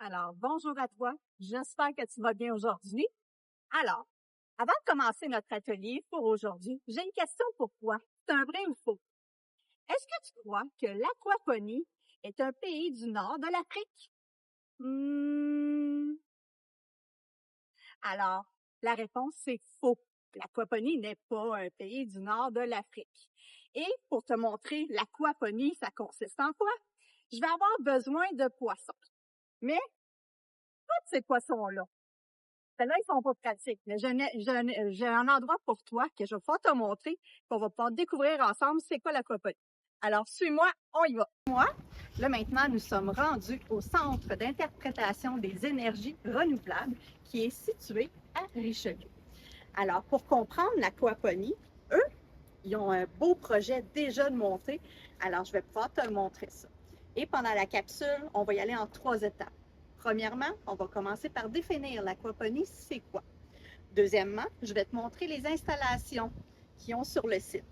Alors, bonjour à toi. J'espère que tu vas bien aujourd'hui. Alors, avant de commencer notre atelier pour aujourd'hui, j'ai une question pour toi. C'est un vrai ou faux? Est-ce que tu crois que l'Aquaponie est un pays du nord de l'Afrique? Hmm. Alors, la réponse, c'est faux. L'Aquaponie n'est pas un pays du nord de l'Afrique. Et pour te montrer l'Aquaponie, ça consiste en quoi? Je vais avoir besoin de poissons. Mais, tous ces poissons-là, ceux-là, ils sont pas pratiques. Mais j'ai un endroit pour toi que je vais pouvoir te montrer, qu'on va pouvoir découvrir ensemble c'est quoi l'aquaponie. Alors, suis-moi, on y va. Là, maintenant, nous sommes rendus au Centre d'interprétation des énergies renouvelables qui est situé à Richelieu. Alors, pour comprendre l'aquaponie, eux, ils ont un beau projet déjà de montée. Alors, je vais pouvoir te montrer ça. Et pendant la capsule, on va y aller en 3 étapes. Premièrement, on va commencer par définir l'aquaponie, c'est quoi. Deuxièmement, je vais te montrer les installations qu'ils ont sur le site.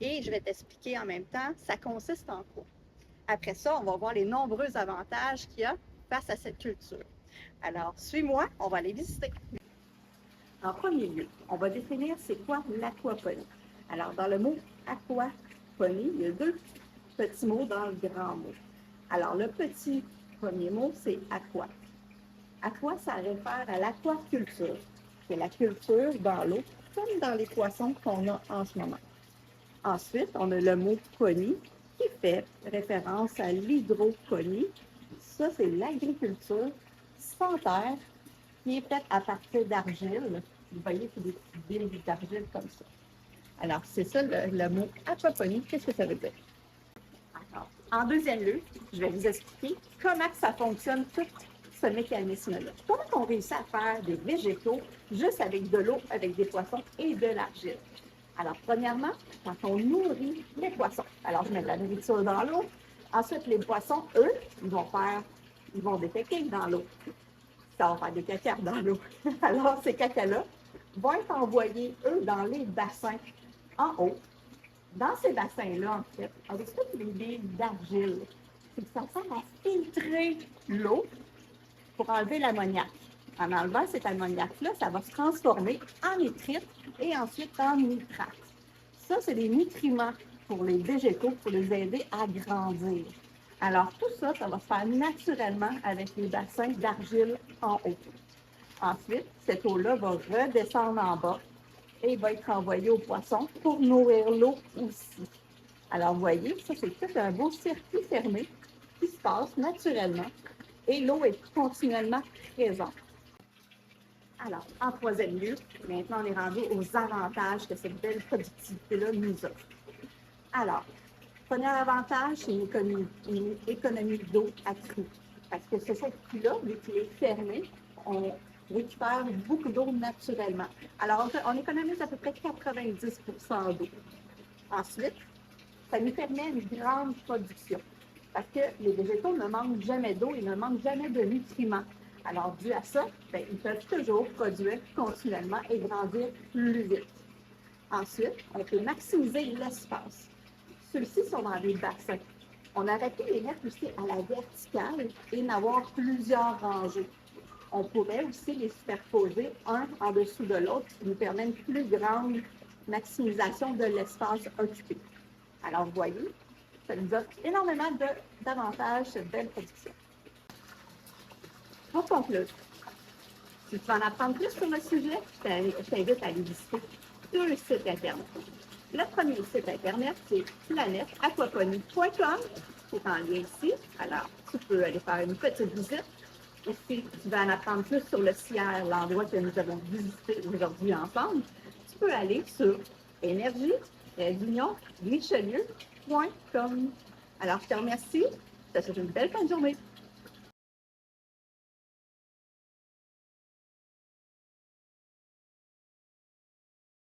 Et je vais t'expliquer en même temps, ça consiste en quoi. Après ça, on va voir les nombreux avantages qu'il y a face à cette culture. Alors, suis-moi, on va aller visiter. En premier lieu, on va définir c'est quoi l'aquaponie. Alors, dans le mot aquaponie, il y a 2 petits mots dans le grand mot. Alors, le petit premier mot, c'est aqua. Aqua, ça réfère à l'aquaculture, qui est la culture dans l'eau, comme dans les poissons qu'on a en ce moment. Ensuite, on a le mot ponie, qui fait référence à l'hydroponie. Ça, c'est l'agriculture sans terre, qui est faite à partir d'argile. Vous voyez, c'est des petites billes d'argile comme ça. Alors, c'est ça le mot aquaponie. Qu'est-ce que ça veut dire? Alors, en deuxième lieu, je vais vous expliquer comment ça fonctionne tout ce mécanisme-là. Comment on réussit à faire des végétaux juste avec de l'eau, avec des poissons et de l'argile? Alors, premièrement, quand on nourrit les poissons, alors je mets de la nourriture dans l'eau. Ensuite, les poissons, eux, ils vont déféquer dans l'eau. Ça va faire des caca dans l'eau. Alors, ces caca-là vont être envoyés, eux, dans les bassins en haut. Dans ces bassins-là, en fait, avec toutes les billes d'argile, ça sert à filtrer l'eau pour enlever l'ammoniac. En enlevant cet ammoniac-là, ça va se transformer en nitrite et ensuite en nitrate. Ça, c'est des nutriments pour les végétaux, pour les aider à grandir. Alors, tout ça, ça va se faire naturellement avec les bassins d'argile en haut. Ensuite, cette eau-là va redescendre en bas et va être envoyée aux poissons pour nourrir l'eau aussi. Alors, vous voyez, ça, c'est tout un beau circuit fermé qui se passe naturellement et l'eau est continuellement présente. Alors, en troisième lieu, maintenant, on est rendu aux avantages que cette belle productivité-là nous offre. Alors, premier avantage, c'est une économie d'eau accrue. Parce que ce circuit-là, vu qu'il est fermé, on récupère beaucoup d'eau naturellement. Alors, on économise à peu près 90 % d'eau. Ensuite, ça nous permet une grande production. Parce que les végétaux ne manquent jamais d'eau, ils ne manquent jamais de nutriments. Alors, dû à ça, ils peuvent toujours produire continuellement et grandir plus vite. Ensuite, on peut maximiser l'espace. Ceux-ci sont dans des bassins. On aurait pu les mettre aussi à la verticale et n'avoir plusieurs rangées. On pourrait aussi les superposer un en dessous de l'autre, ce qui nous permet une plus grande maximisation de l'espace occupé. Alors, vous voyez, ça nous offre énormément d'avantages, cette belle production. Pour conclure, si tu veux en apprendre plus sur le sujet, je t'invite à aller visiter 2 sites Internet. Le premier site Internet, c'est planèteaquaponie.com. C'est en lien ici. Alors, tu peux aller faire une petite visite. Et si tu veux en apprendre plus sur le CIER, l'endroit que nous avons visité aujourd'hui ensemble, tu peux aller sur énergie-richelieu.com. Alors, je te remercie. Je te souhaite une belle fin de journée.